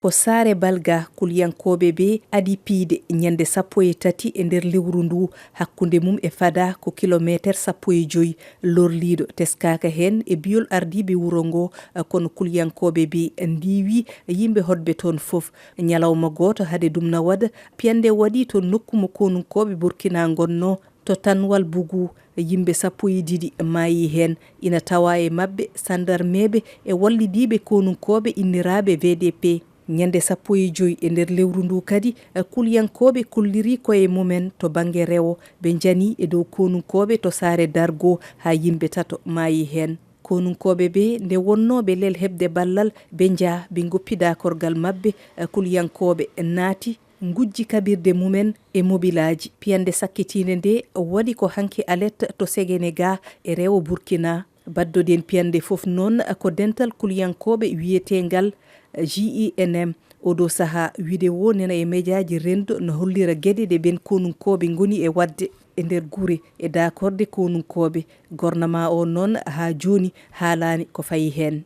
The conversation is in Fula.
ko saare balga kulyankoɓe be adi piide ñande 13 e nder lewru ndu hakkunde mum e fada ko kilométre 15 lorlido teskaka hen e biyol ardiɓe wuro ngo kono kulyankoɓe be ndiwi yimɓe hodɓe toon foof ñalawma goto haade dumna wada piyande waɗi to nokku mo konunkoɓe Burkina gonno to Tanwal Bougou yimɓe 12 maayi hen ina tawa e mabɓe sandarmeɓe e wallidiɓe konunkoɓe inniraɓe VDP ñande 15 e nder lewru ndu kadi kulyankoɓe kulliri koye mumen to banggue rewo ɓe jani e dow konunkoɓe to saare Dargo ha yimɓe tato maayi hen konunkoɓe be nde wonnoɓe lel hebde ballal ɓe jaa ɓe goppi dakorgal mabɓe kulyankoɓe naati gujji kabirde mumen e mobilaji piyande sakkitinde nde waɗi ko hanki alerte to Sénégal e rewo Burkina baddoden piyande foof noon ko dental kulyankoɓe wiyetengal JENM oɗo saaha vidéo nena e médiaji rendo no hollira gueɗe ɗe ɓen konunkoɓe goni e wadde e nder guure e dakorde konunkoɓe gouvernement o noon ha joni haalani ko fayi hen